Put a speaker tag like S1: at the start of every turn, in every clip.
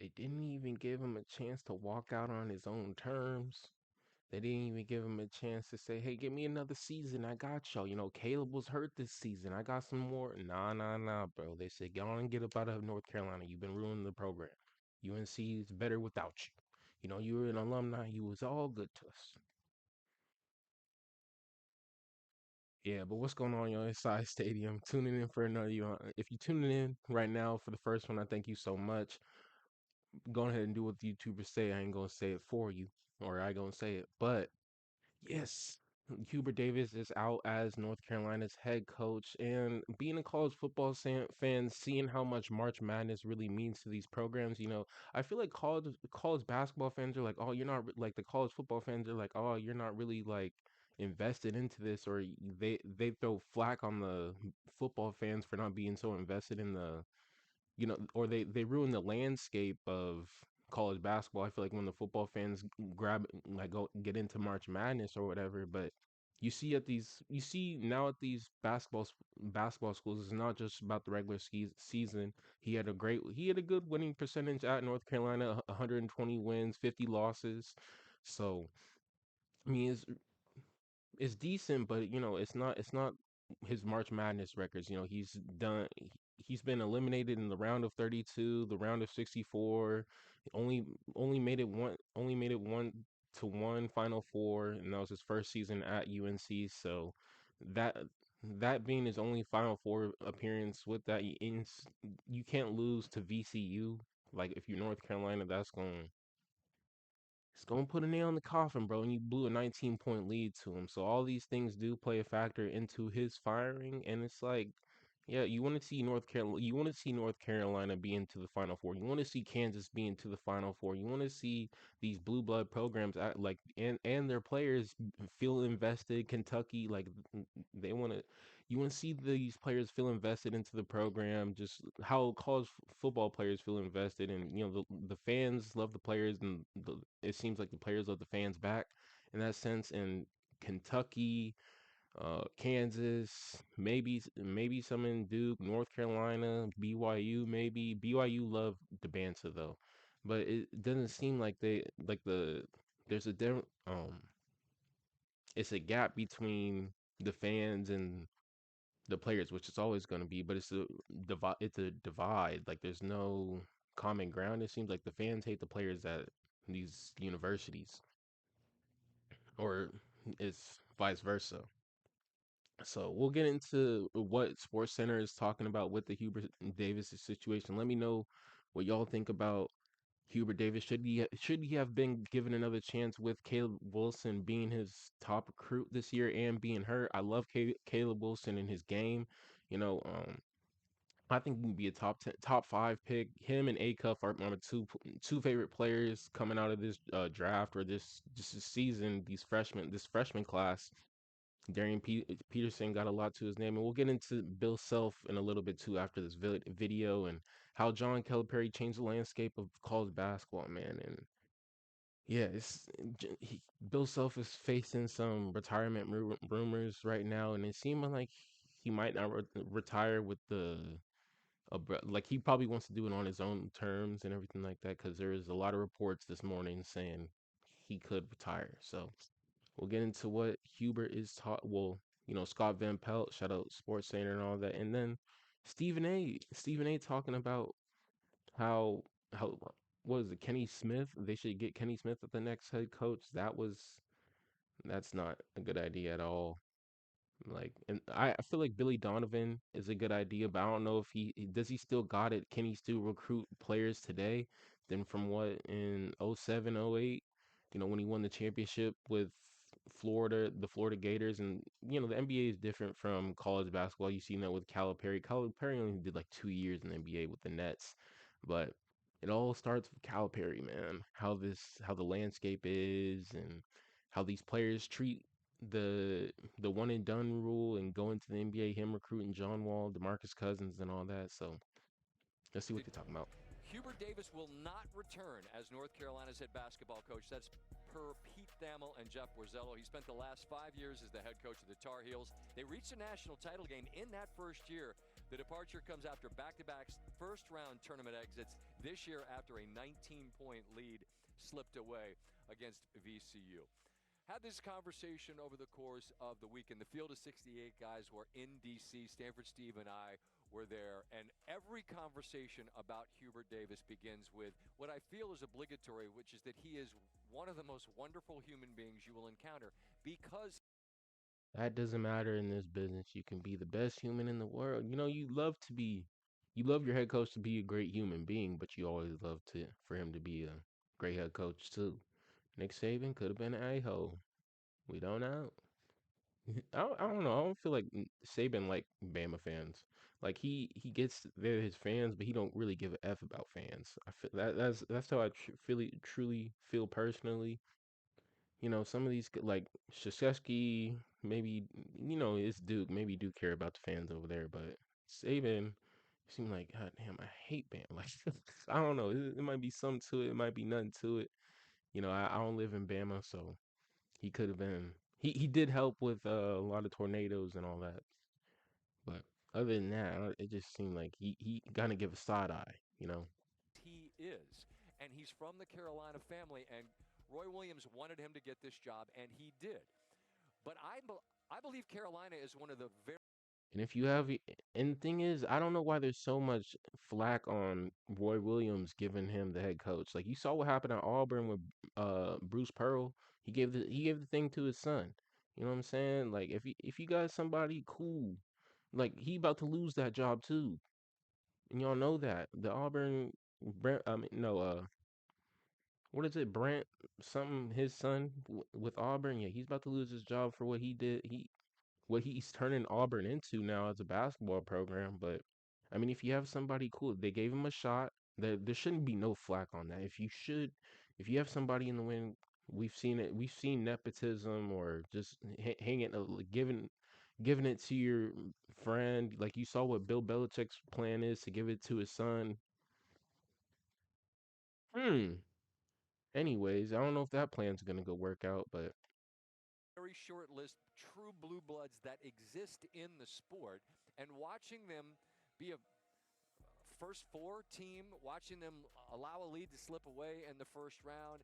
S1: They didn't even give him a chance to walk out on his own terms. They didn't even give him a chance to say, "Hey, give me another season. I got y'all." Caleb was hurt this season. I got some more. Nah, nah, nah, bro. They said, "Go on and get up out of North Carolina. You've been ruining the program. UNC is better without you. You were an alumni. You was all good to us." Yeah, but what's going on, y'all? Inside Stadium. Tuning in for another. If you're tuning in right now for the first one, I thank you so much. Go ahead and do what the YouTubers say. I ain't gonna say it for you, or I gonna say it. But yes, Hubert Davis is out as North Carolina's head coach, and being a college football fan, seeing how much March Madness really means to these programs. I feel like college basketball fans are like, "Oh, you're not like the college football fans are like, oh, you're not really like invested into this," or they throw flack on the football fans for not being so invested in or they ruin the landscape of college basketball. I feel like when the football fans grab like go get into March Madness or whatever, but you see now at these basketball schools, it's not just about the regular season. He had a good winning percentage at North Carolina, 120 wins, 50 losses. So I mean, it's decent, but it's not his March Madness records. He's been eliminated in the round of 32, the round of 64. Only only made it one Final Four, and that was his first season at UNC. So that that being his only Final Four appearance with that, you can't lose to VCU. Like if you're North Carolina, it's gonna put a nail in the coffin, bro. And you blew a 19-point lead to him. So all these things do play a factor into his firing. And it's like, yeah, you want to see North Carolina. You want to see North Carolina be into the Final Four. You want to see Kansas be into the Final Four. You want to see these blue blood programs act like and their players feel invested. Kentucky, like they want to. You want to see these players feel invested into the program, just how college football players feel invested, and the fans love the players, and it seems like the players love the fans back in that sense. And Kentucky, Kansas, maybe some in Duke, North Carolina, BYU, maybe BYU love the banter though, but it doesn't seem like they like there's a different it's a gap between the fans and the players, which it's always going to be, but it's a divide. Like there's no common ground. It seems like the fans hate the players at these universities, or it's vice versa. So we'll get into what Sports Center is talking about with the Hubert Davis situation. Let me know what y'all think about Hubert Davis. Should he have been given another chance with Caleb Wilson being his top recruit this year and being hurt? I love Caleb Wilson and his game. You know, I think he can be a top 10, top five pick. Him and Acuff are my two favorite players coming out of this draft or this season. This freshman class. Peterson got a lot to his name, and we'll get into Bill Self in a little bit too after this video and how John Calipari changed the landscape of college basketball, man. And yeah, Bill Self is facing some retirement rumors right now, and it seemed like he might not retire with like he probably wants to do it on his own terms and everything like that because there is a lot of reports this morning saying he could retire. So we'll get into what Hubert is taught. Well, Scott Van Pelt, shout out Sports Center and all that, and then Stephen A. talking about how how what is it, Kenny Smith? They should get Kenny Smith as the next head coach. That's not a good idea at all. Like, and I feel like Billy Donovan is a good idea, but I don't know if does he still got it? Can he still recruit players today than from what in '07, '08? When he won the championship with the Florida Gators, and the NBA is different from college basketball. You see that with Calipari. Calipari only did like 2 years in the NBA with the Nets, but it all starts with Calipari, man. How the landscape is, and how these players treat the the one and done rule and going to the NBA, him recruiting John Wall, DeMarcus Cousins, and all that. So let's see what they're talking about.
S2: Hubert Davis will not return as North Carolina's head basketball coach. That's per Pete Thamel and Jeff Borzello. He spent the last 5 years as the head coach of the Tar Heels. They reached a national title game in that first year. The departure comes after back-to-back first-round tournament exits. this year after a 19-point lead slipped away against VCU. Had this conversation over the course of the weekend. The field of 68 guys were in D.C. Stanford Steve and I were there, and every conversation about Hubert Davis begins with what I feel is obligatory, which is that he is one of the most wonderful human beings you will encounter because
S1: That doesn't matter in this business. You can be the best human in the world. You know, you love your head coach to be a great human being, but you always love to for him to be a great head coach too. Nick Saban could have been an a-hole. We don't know. I don't know. I don't feel like Saban like Bama fans. Like he gets they're his fans, but he don't really give a f about fans. I feel that's how I truly feel personally. You know, some of these like Krzyzewski, maybe it's Duke. Maybe do care about the fans over there, but Saban seemed like God damn, I hate Bama. Like I don't know. It might be something to it. It might be nothing to it. You know, I don't live in Bama, so he could have been. He did help with a lot of tornadoes and all that, but other than that, it just seemed like he gonna give a side eye. You know.
S2: he is. And he's from the Carolina family, and Roy Williams wanted him to get this job, and he did. But I believe Carolina is one of the very
S1: And if you have, and the thing is, I don't know why there's so much flack on Roy Williams giving him the head coach. Like you saw what happened at Auburn with Bruce Pearl. He gave the thing to his son. You know what I'm saying? Like if you got somebody cool, like he about to lose that job too, and y'all know that the Auburn, Brent, I mean no, what is it, Brent something his son with Auburn? Yeah, he's about to lose his job for what he did. What he's turning Auburn into now as a basketball program. But I mean, if you have somebody cool, they gave him a shot. There shouldn't be no flack on that. If you have somebody in the wing, we've seen it. We've seen nepotism or just hanging, like, giving it to your friend. Like you saw what Bill Belichick's plan is to give it to his son. Hmm. Anyways, I don't know if that plan's gonna go work out, but
S2: very short list true blue bloods that exist in the sport, and watching them be a first four team, watching them allow a lead to slip away in the first round.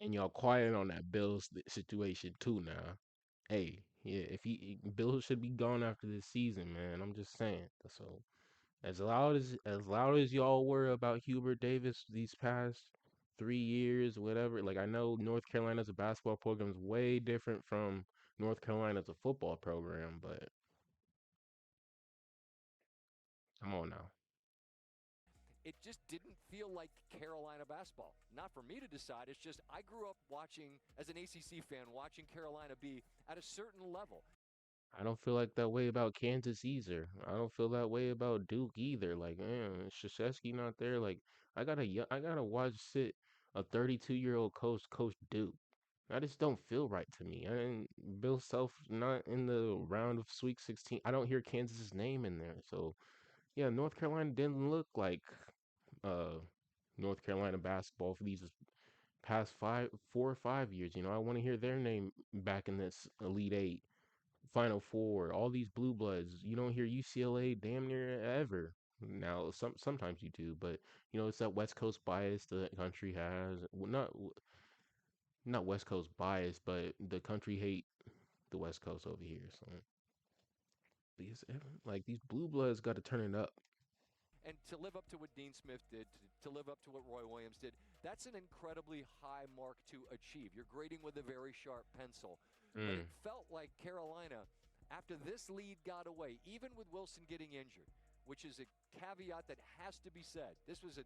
S1: and y'all quiet on that Bills situation too now. Hey, yeah, if Bill should be gone after this season, man. I'm just saying. So as loud as y'all were about Hubert Davis these past 3 years, whatever. Like I know North Carolina's a basketball program is way different from North Carolina's a football program, but come on now.
S2: It just didn't feel like Carolina basketball. Not for me to decide. It's just I grew up watching, as an ACC fan, watching Carolina be at a certain level.
S1: I don't feel like that way about Kansas either. I don't feel that way about Duke either. Like, man, Krzyzewski not there. Like, I gotta watch sit a 32-year-old coach Duke. I just don't feel right to me. And Bill Self not in the round of Sweet 16. I don't hear Kansas's name in there. So yeah, North Carolina didn't look like uh North Carolina basketball for these past 4 or 5 years. You know, I want to hear their name back in this Elite Eight. Final Four, all these blue bloods. You don't hear UCLA damn near ever. Now, sometimes you do, but it's that West Coast bias the country has. Not West Coast bias, but the country hate the West Coast over here. So like these blue bloods got to turn it up.
S2: And to live up to what Dean Smith did, to live up to what Roy Williams did, that's an incredibly high mark to achieve. You're grading with a very sharp pencil. But it
S1: Mm.
S2: felt like Carolina, after this lead got away, even with Wilson getting injured, which is a caveat that has to be said. This was a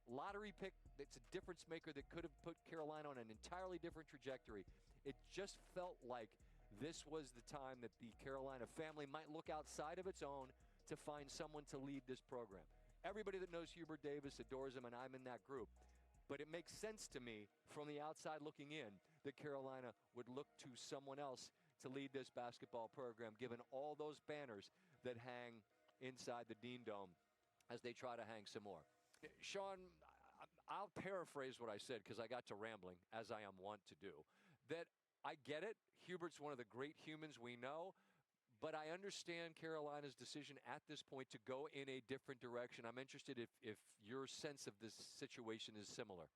S2: lottery pick that's a difference maker that could have put Carolina on an entirely different trajectory. It just felt like this was the time that the Carolina family might look outside of its own to find someone to lead this program. Everybody that knows Hubert Davis adores him, and I'm in that group. But it makes sense to me from the outside looking in that Carolina would look to someone else to lead this basketball program, given all those banners that hang inside the Dean Dome as they try to hang some more. Sean, I'll paraphrase what I said because I got to rambling, as I am wont to do. That I get it. Hubert's one of the great humans we know, But I understand Carolina's decision at this point to go in a different direction. I'm interested if your sense of this situation is similar.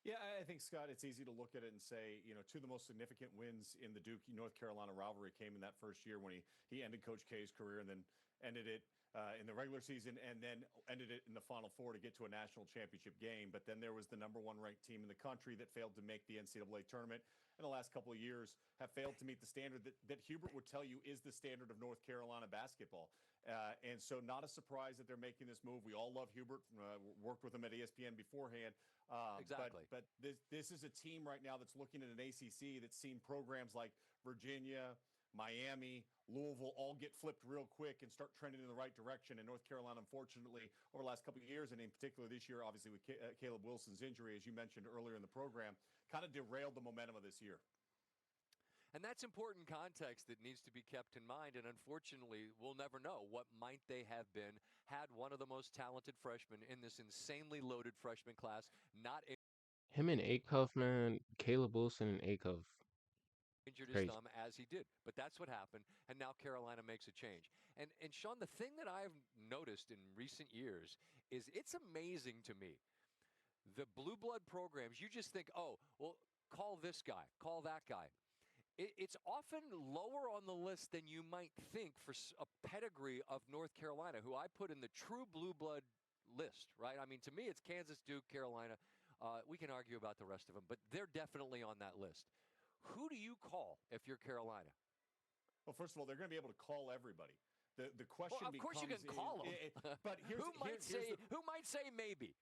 S3: Yeah, I think, Scott, it's easy to look at it and say, two of the most significant wins in the Duke North Carolina rivalry came in that first year when he ended Coach K's career and then ended it in the regular season and then ended it in the Final Four to get to a national championship game. But then there was the number one ranked team in the country that failed to make the NCAA tournament in the last couple of years, have failed to meet the standard that Hubert would tell you is the standard of North Carolina basketball. And so not a surprise that they're making this move. We all love Hubert, worked with him at ESPN beforehand.
S2: Exactly.
S3: But this is a team right now that's looking at an ACC that's seen programs like Virginia, Miami, Louisville all get flipped real quick and start trending in the right direction. And North Carolina, unfortunately, over the last couple of years, and in particular this year, obviously with Caleb Wilson's injury, as you mentioned earlier in the program, kind of derailed the momentum of this year.
S2: And that's important context that needs to be kept in mind. And unfortunately, we'll never know what might they have been had one of the most talented freshmen in this insanely loaded freshman class not
S1: Him and Acuff, man, Caleb Wilson and Acuff,
S2: injured his
S1: crazy.
S2: thumb as he did. But that's what happened. And now Carolina makes a change. And Sean, the thing that I've noticed in recent years is it's amazing to me. The blue blood programs, you just think, oh, well, call this guy, call that guy. It's often lower on the list than you might think for a pedigree of North Carolina, who I put in the true blue blood list, right? I mean, to me, it's Kansas, Duke, Carolina. We can argue about the rest of them, but they're definitely on that list. Who do you call if you're Carolina?
S3: Well, first of all, they're going to be able to call everybody. The
S2: Well,
S3: question
S2: of course you can
S3: becomes,
S2: call them.
S3: but
S2: Who might say maybe?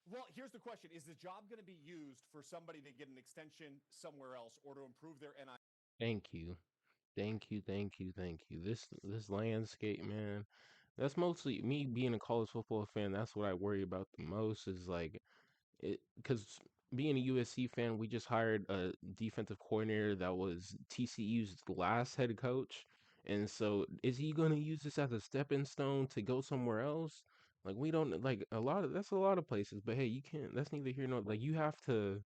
S3: Well, here's the question: is the job going to be used for somebody to get an extension somewhere else or to improve their NIL?
S1: Thank you. Thank you, thank you, thank you. This landscape, man. That's mostly me being a college football fan. That's what I worry about the most is like it because being a USC fan, we just hired a defensive coordinator that was TCU's last head coach. And so is he gonna use this as a stepping stone to go somewhere else? Like we don't like a lot of that's a lot of places, but hey, you can't that's neither here nor like you have to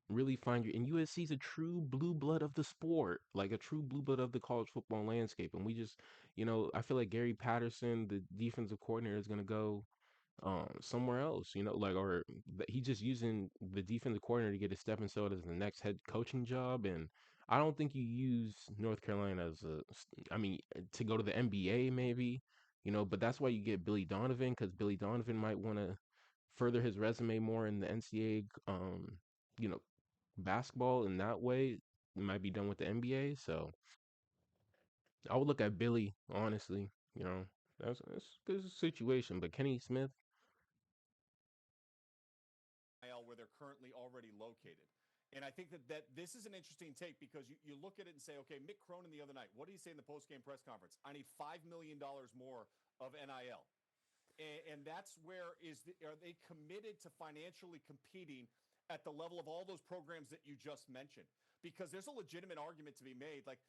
S1: really find your and USC is a true blue blood of the sport, like a true blue blood of the college football landscape. And we just, I feel like Gary Patterson, the defensive coordinator, is gonna go somewhere else, like or he's just using the defensive coordinator to get a stepping stone as the next head coaching job. And I don't think you use North Carolina as I mean, to go to the NBA maybe, but that's why you get Billy Donovan because Billy Donovan might want to further his resume more in the NCAA, you know, basketball in that way. It might be done with the NBA. So I would look at Billy, honestly, you know. That's a good situation. But Kenny Smith,
S3: Where they're currently already located. And I think that this is an interesting take because you look at it and say, okay, Mick Cronin the other night, what did he say in the post-game press conference? I need $5 million more of NIL. And that's where are they committed to financially competing at the level of all those programs that you just mentioned? Because there's a legitimate argument to be made. Like,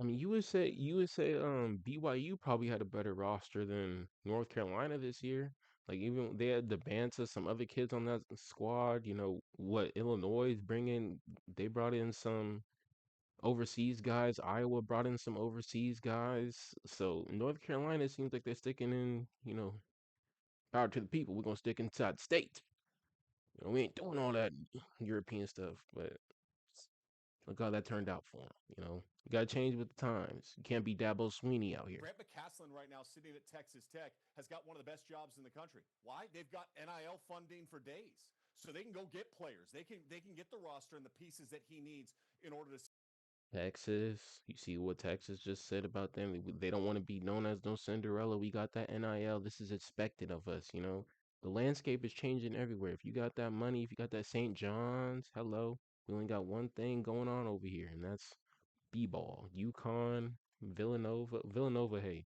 S1: I mean, you would say BYU probably had a better roster than North Carolina this year. Like even they had the Banta, some other kids on that squad. What Illinois is bringing, they brought in some overseas guys. Iowa brought in some overseas guys. So North Carolina seems like they're sticking in, power to the people. We're gonna stick inside the state. We ain't doing all that European stuff, but look how that turned out for him. You got to change with the times. You can't be Dabo Sweeney out here.
S3: Grant McCaslin right now sitting at Texas Tech has got one of the best jobs in the country. Why? They've got NIL funding for days. So they can go get players. They can get the roster and the pieces that he needs in order to.
S1: Texas, you see what Texas just said about them. They don't want to be known as no Cinderella. We got that NIL. This is expected of us. The landscape is changing everywhere. If you got that money, if you got that St. John's, hello. We only got one thing going on over here, and that's B-ball. UConn, Villanova. Villanova, hey,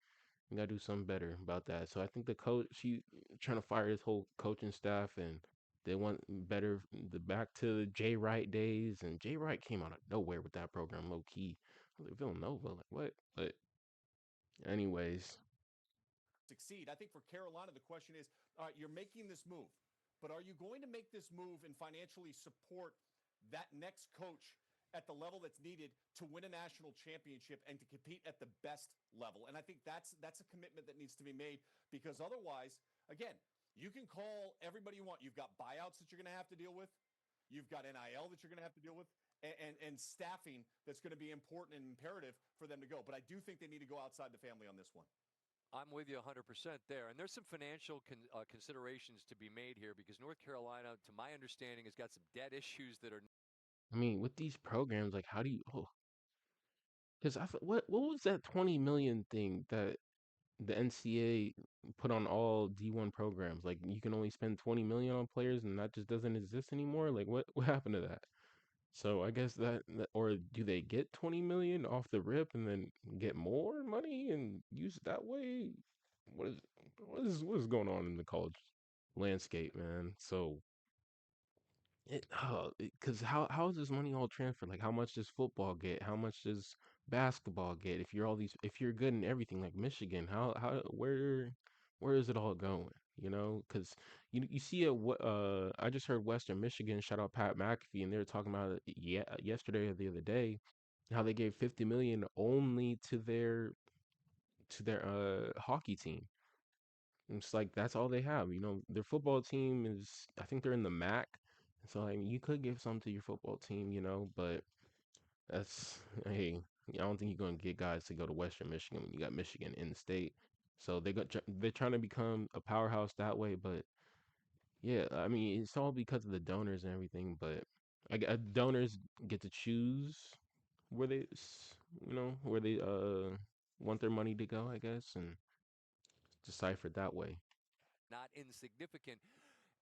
S1: we gotta do something better about that. So I think the coach, she trying to fire his whole coaching staff, and they want better the back to Jay Wright days. And Jay Wright came out of nowhere with that program, low key. I was like Villanova, like what? But anyways,
S3: Succeed. I think for Carolina, the question is, all right, you're making this move, but are you going to make this move and financially support that next coach at the level that's needed to win a national championship and to compete at the best level. And I think that's a commitment that needs to be made, because otherwise, again, you can call everybody you want. You've got buyouts that you're going to have to deal with. You've got NIL that you're going to have to deal with, and staffing that's going to be important and imperative for them to go. But I do think they need to go outside the family on this one.
S2: I'm with you 100% there. And there's some financial considerations to be made here because North Carolina, to my understanding, has got some debt issues that are
S1: I mean, with these programs, like, how do you? Oh, because what was that 20 million thing that the NCAA put on all D1 programs? Like, you can only spend 20 million on players, and that just doesn't exist anymore. Like, what happened to that? So I guess or do they get 20 million off the rip and then get more money and use it that way? What is what is going on in the college landscape, man? So because how is this money all transferred? Like, how much does football get? How much does basketball get? If you're good in everything, like Michigan, how where is it all going? You know, because you see I just heard Western Michigan, shout out Pat McAfee, and they were talking about it yesterday or the other day, how they gave 50 million only to their hockey team. It's like that's all they have. You know, their football team is, I think they're in the MAC. So I mean, you could give some to your football team, you know, but that's hey, I don't think you're gonna get guys to go to Western Michigan when you got Michigan in the state. So they're trying to become a powerhouse that way, but yeah, I mean, it's all because of the donors and everything. But donors get to choose where you know, where they want their money to go, I guess, and decipher that way.
S2: not insignificant.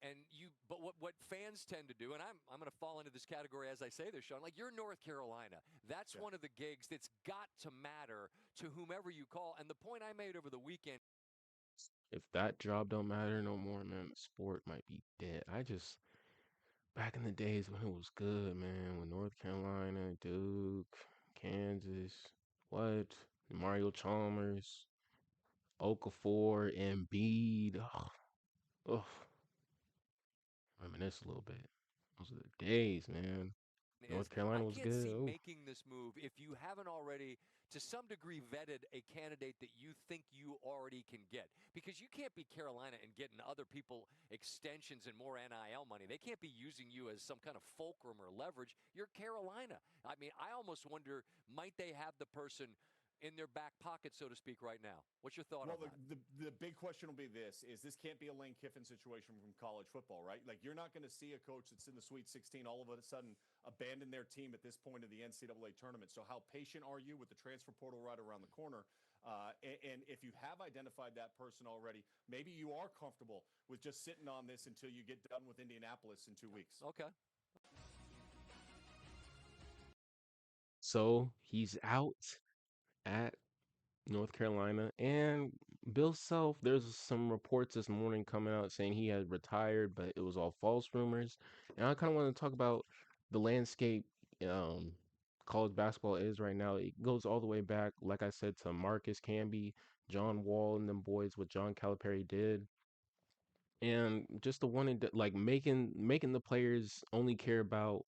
S2: And but what fans tend to do, and I'm going to fall into this category as I say this, Sean. Like you're North Carolina, that's
S3: Yeah.
S2: one of the gigs that's got to matter to whomever you call. And the point I made over the weekend.
S1: If that job don't matter no more, man, the sport might be dead. Back in the days when it was good, man, with North Carolina, Duke, Kansas, what? Mario Chalmers, Okafor, Embiid. Ugh, ugh, reminisce a little bit. Those are the days, man.
S2: Is
S1: North Carolina
S2: I
S1: was
S2: can't
S1: good.
S2: see
S1: Ooh.
S2: making this move if you haven't already, to some degree, vetted a candidate that you think you already can get. Because you can't be Carolina and getting other people extensions and more NIL money. They can't be using you as some kind of fulcrum or leverage. You're Carolina. I mean, I almost wonder, might they have the person in their back pocket, so to speak, right now? What's your thought
S3: Well,
S2: on that?
S3: the big question will be this can't be a Lane Kiffin situation from college football, right? Like you're not going to see a coach that's in the Sweet 16 all of a sudden abandon their team at this point of the NCAA tournament. So how patient are you with the transfer portal right around the corner? And if you have identified that person already, maybe you are comfortable with just sitting on this until you get done with Indianapolis in 2 weeks.
S2: Okay.
S1: So he's out at North Carolina. And Bill Self, there's some reports this morning coming out saying he had retired, but it was all false rumors. And I kind of want to talk about the landscape um, college basketball is right now. It goes all the way back, like I said, to Marcus Camby, John Wall, and them boys, what John Calipari did. And just the one, like making the players only care about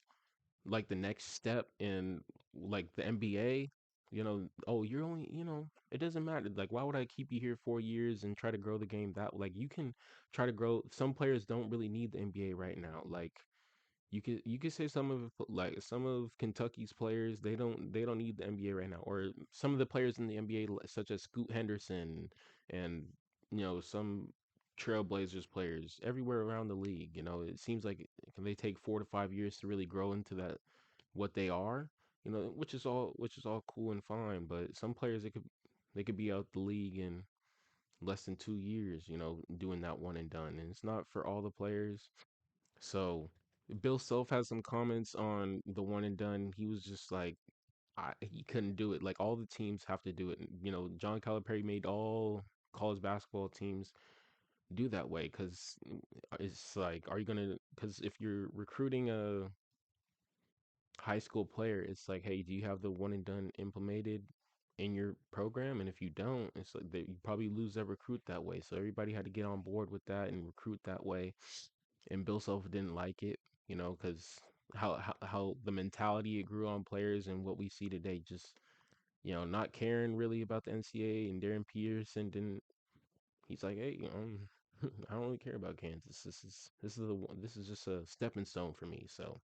S1: like the next step in like the NBA, you know, oh, you're only, you know, it doesn't matter. Like, why would I keep you here 4 years and try to grow the game that like you can try to grow. Some players don't really need the NBA right now. Like you could say like some of Kentucky's players they don't need the NBA right now, or some of the players in the NBA such as Scoot Henderson and you know some Trailblazers players everywhere around the league. You know, it seems like they take 4 to 5 years to really grow into that what they are. You know, which is all cool and fine, but some players they could be out the league in less than 2 years. You know, doing that one and done, and it's not for all the players. So Bill Self has some comments on the one and done. He was just like, he couldn't do it. Like all the teams have to do it. You know, John Calipari made all college basketball teams do that way because it's like, are you gonna? Because if you're recruiting a high school player, it's like, hey, do you have the one and done implemented in your program? And if you don't, it's like that you probably lose that recruit that way. So everybody had to get on board with that and recruit that way. And Bill Self didn't like it, you know, because how the mentality it grew on players and what we see today. Just not caring really about the NCAA and Darren Peterson didn't. He's like, hey, I don't really care about Kansas. This is just a stepping stone for me. So,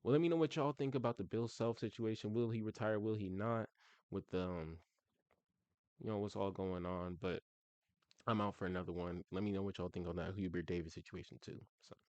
S1: well, let me know what y'all think about the Bill Self situation. Will he retire? Will he not? With the what's all going on. But I'm out for another one. Let me know what y'all think on that Hubert Davis situation too. So.